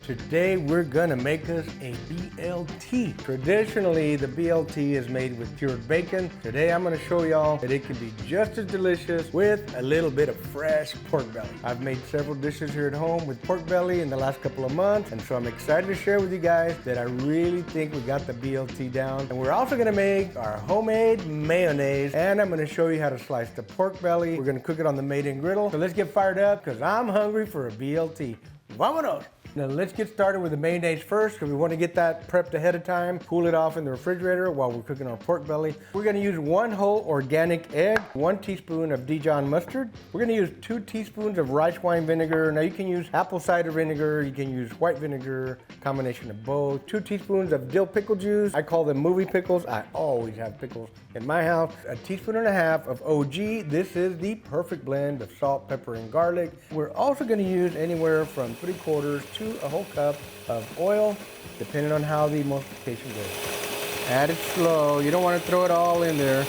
Today we're gonna make us a BLT. Traditionally, the BLT is made with cured bacon. Today I'm gonna show y'all that it can be just as delicious with a little bit of fresh pork belly. I've made several dishes here at home with pork belly in the last couple of months, and so I'm excited to share with you guys that I really think we got the BLT down. And we're also gonna make our homemade mayonnaise, and I'm gonna show you how to slice the pork belly. We're gonna cook it on the made-in griddle. So let's get fired up, because I'm hungry for a BLT. Vámonos! Now let's get started with the mayonnaise first, because we want to get that prepped ahead of time, cool it off in the refrigerator while we're cooking our pork belly. We're going to use 1 whole organic egg, 1 teaspoon of Dijon mustard. We're going to use 2 teaspoons of rice wine vinegar. Now you can use apple cider vinegar, you can use white vinegar, combination of both. 2 teaspoons of dill pickle juice. I call them movie pickles. I always have pickles in my house. 1.5 teaspoons of OG. This is the perfect blend of salt, pepper, and garlic. We're also going to use anywhere from 3/4 to a whole cup of oil, depending on how the emulsification goes. Add it slow. You don't want to throw it all in there.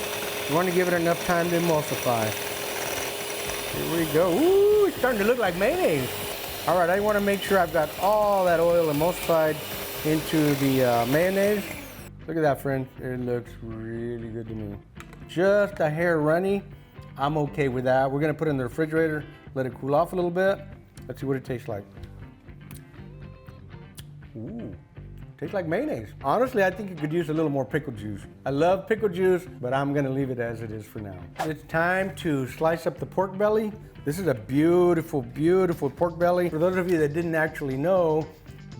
You want to give it enough time to emulsify. Here we go. Ooh, it's starting to look like mayonnaise. All right, I want to make sure I've got all that oil emulsified into the mayonnaise. Look at that, friends. It looks really good to me. Just a hair runny. I'm okay with that. We're going to put it in the refrigerator, let it cool off a little bit. Let's see what it tastes like. Ooh, tastes like mayonnaise. Honestly, I think you could use a little more pickle juice. I love pickle juice, but I'm gonna leave it as it is for now. It's time to slice up the pork belly. This is a beautiful, beautiful pork belly. For those of you that didn't actually know,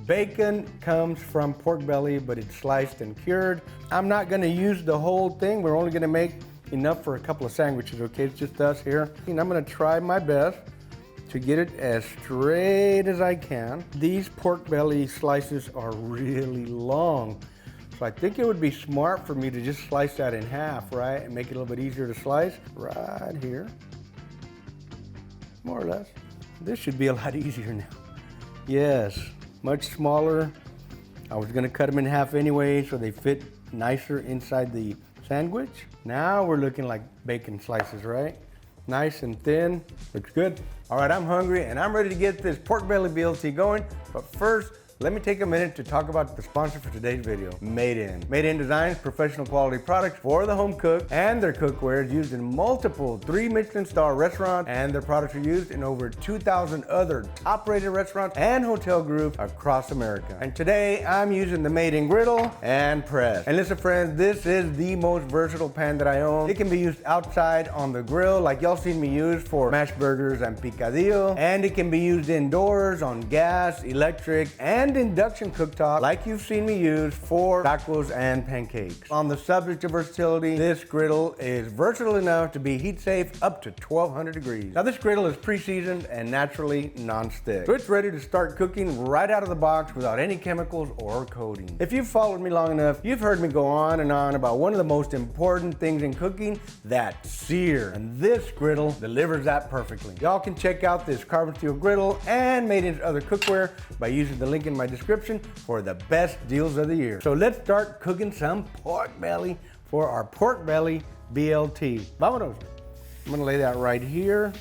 bacon comes from pork belly, but it's sliced and cured. I'm not gonna use the whole thing. We're only gonna make enough for a couple of sandwiches, okay? It's just us here. And I'm gonna try my best to get it as straight as I can. These pork belly slices are really long. So I think it would be smart for me to just slice that in half, right? And make it a little bit easier to slice right here. More or less. This should be a lot easier now. Yes, much smaller. I was gonna cut them in half anyway so they fit nicer inside the sandwich. Now we're looking like bacon slices, right? Nice and thin, looks good. All right, I'm hungry and I'm ready to get this pork belly BLT going. But first, let me take a minute to talk about the sponsor for today's video, Made In. Made In designs professional quality products for the home cook, and their cookware is used in multiple 3 Michelin star restaurants, and their products are used in over 2,000 other top-rated restaurants and hotel groups across America. And today, I'm using the Made In griddle and press. And listen friends, this is the most versatile pan that I own. It can be used outside on the grill, like y'all seen me use for mashed burgers and picadillo, and it can be used indoors on gas, electric, and induction cooktop, like you've seen me use for tacos and pancakes. On the subject of versatility, this griddle is versatile enough to be heat safe up to 1200 degrees. Now this griddle is pre-seasoned and naturally non-stick, so it's ready to start cooking right out of the box without any chemicals or coating. If you've followed me long enough, you've heard me go on and on about one of the most important things in cooking, that sear. And this griddle delivers that perfectly. Y'all can check out this carbon steel griddle and Made In's other cookware by using the link in my description for the best deals of the year. So let's start cooking some pork belly for our pork belly BLT. Vámonos. I'm gonna lay that right here.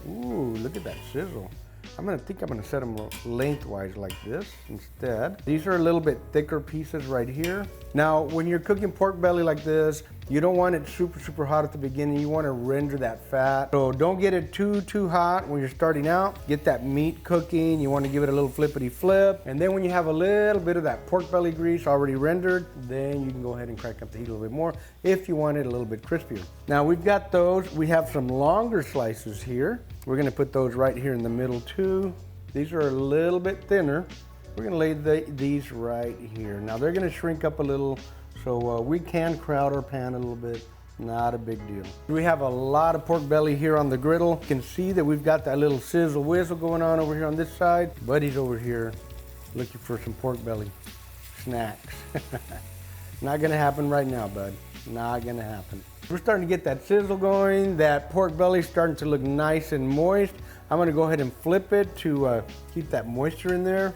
Ooh, look at that sizzle. I'm gonna set them lengthwise like this instead. These are a little bit thicker pieces right here. Now, when you're cooking pork belly like this, you don't want it super hot at the beginning. You want to render that fat. So don't get it too hot when you're starting out. Get that meat cooking. You want to give it a little flippity flip. And then when you have a little bit of that pork belly grease already rendered, then you can go ahead and crank up the heat a little bit more if you want it a little bit crispier. Now we've got those. We have some longer slices here. We're going to put those right here in the middle too. These are a little bit thinner. We're going to lay these right here. Now they're going to shrink up a little, so we can crowd our pan a little bit. Not a big deal. We have a lot of pork belly here on the griddle. You can see that we've got that little sizzle whistle going on over here on this side. Buddy's over here looking for some pork belly snacks. Not gonna happen right now, bud. Not gonna happen. We're starting to get that sizzle going. That pork belly starting to look nice and moist. I'm gonna go ahead and flip it to keep that moisture in there.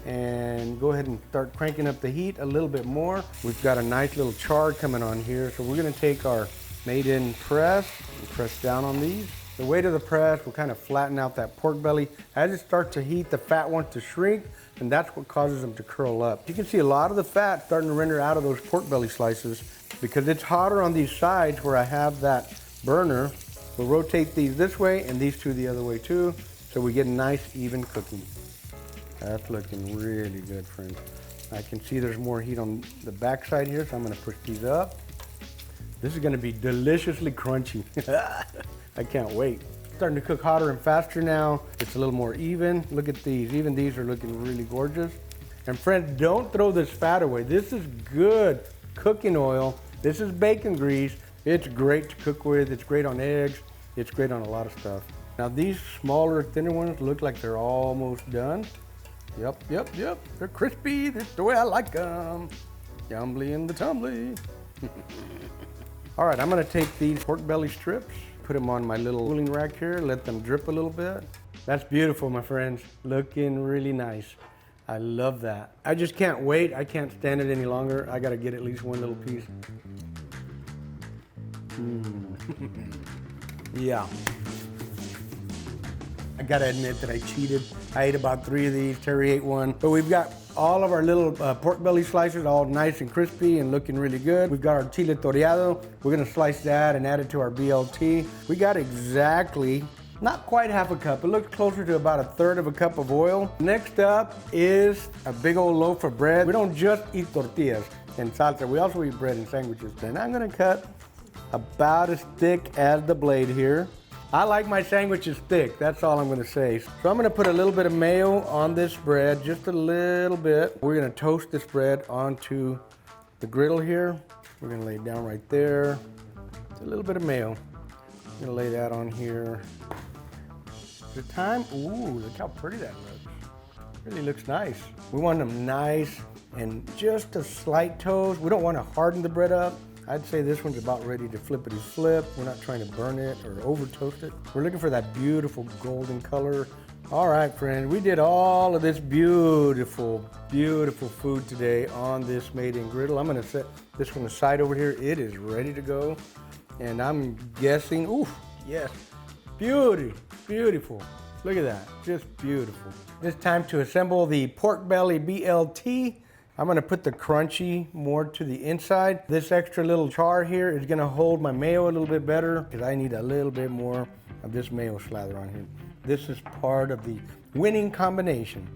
And go ahead and start cranking up the heat a little bit more. We've got a nice little char coming on here, so we're gonna take our made-in press and press down on these. The weight of the press will kind of flatten out that pork belly. As it starts to heat, the fat wants to shrink, and that's what causes them to curl up. You can see a lot of the fat starting to render out of those pork belly slices because it's hotter on these sides where I have that burner. We'll rotate these this way and these two the other way too, so we get a nice even cooking. That's looking really good, friends. I can see there's more heat on the back side here, so I'm gonna push these up. This is gonna be deliciously crunchy. I can't wait. Starting to cook hotter and faster now. It's a little more even. Look at these, even these are looking really gorgeous. And friends, don't throw this fat away. This is good cooking oil. This is bacon grease. It's great to cook with. It's great on eggs. It's great on a lot of stuff. Now these smaller, thinner ones look like they're almost done. Yep. They're crispy. That's the way I like them. Yumbly in the tumbly. All right, I'm gonna take these pork belly strips, put them on my little cooling rack here, let them drip a little bit. That's beautiful, my friends. Looking really nice. I love that. I just can't wait. I can't stand it any longer. I gotta get at least one little piece. Yeah. I gotta admit that I cheated. I ate about 3 of these, Terry ate 1. But we've got all of our little pork belly slices all nice and crispy and looking really good. We've got our chile toreado. We're gonna slice that and add it to our BLT. We got exactly, not quite half a cup. It looks closer to about 1/3 of a cup of oil. Next up is a big old loaf of bread. We don't just eat tortillas and salsa. We also eat bread and sandwiches. And I'm gonna cut about as thick as the blade here. I like my sandwiches thick, that's all I'm gonna say. So I'm gonna put a little bit of mayo on this bread, just a little bit. We're gonna toast this bread onto the griddle here. We're gonna lay it down right there. A little bit of mayo. I'm gonna lay that on here. The time, ooh, look how pretty that looks. Really looks nice. We want them nice and just a slight toast. We don't wanna harden the bread up. I'd say this one's about ready to flippity flip. We're not trying to burn it or over toast it. We're looking for that beautiful golden color. All right, friends, we did all of this beautiful, beautiful food today on this made-in griddle. I'm gonna set this one aside over here. It is ready to go. And I'm guessing, ooh, yes, beautiful. Look at that, just beautiful. It's time to assemble the pork belly BLT. I'm gonna put the crunchy more to the inside. This extra little char here is gonna hold my mayo a little bit better because I need a little bit more of this mayo slather on here. This is part of the winning combination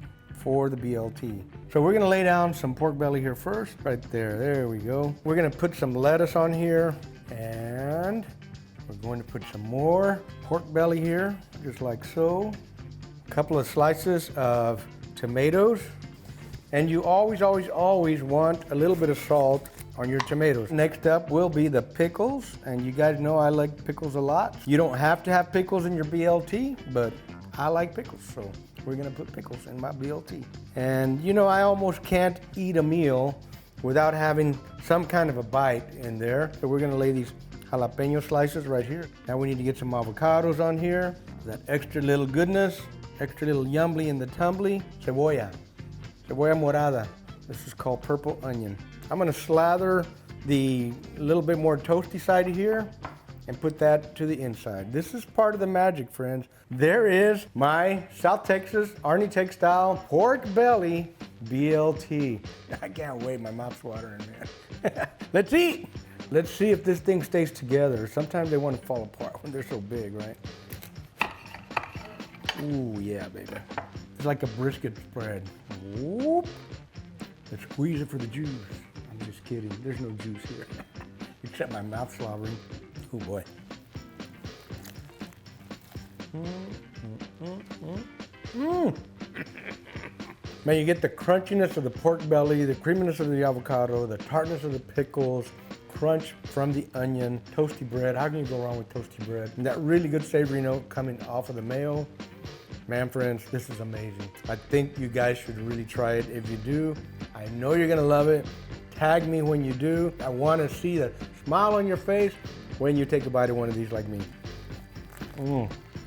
for the BLT. So we're gonna lay down some pork belly here first, right there we go. We're gonna put some lettuce on here and we're going to put some more pork belly here, just like so. A couple of slices of tomatoes. And you always want a little bit of salt on your tomatoes. Next up will be the pickles, and you guys know I like pickles a lot. You don't have to have pickles in your BLT, but I like pickles, so we're gonna put pickles in my BLT. And you know, I almost can't eat a meal without having some kind of a bite in there. So we're gonna lay these jalapeno slices right here. Now we need to get some avocados on here. That extra little goodness, extra little yumbly in the tumbly. Cebolla morada. This is called purple onion. I'm gonna slather the little bit more toasty side here and put that to the inside. This is part of the magic, friends. There is my South Texas Arnie Take style pork belly BLT. I can't wait, my mouth's watering, man. Let's eat. Let's see if this thing stays together. Sometimes they want to fall apart when they're so big, right? Ooh, yeah, baby. It's like a brisket spread. Whoop. Let's squeeze it for the juice. I'm just kidding. There's no juice here. Except my mouth slobbering. Oh boy. Man, you get the crunchiness of the pork belly, the creaminess of the avocado, the tartness of the pickles, crunch from the onion, toasty bread. How can you go wrong with toasty bread? And that really good savory note coming off of the mayo. Man, friends, this is amazing. I think you guys should really try it. If you do, I know you're gonna love it. Tag me when you do. I wanna see the smile on your face when you take a bite of one of these like me.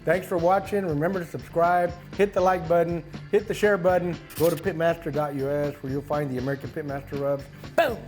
Thanks for watching. Remember to subscribe, hit the like button, hit the share button, go to pitmaster.us where you'll find the American Pitmaster rubs. Boom!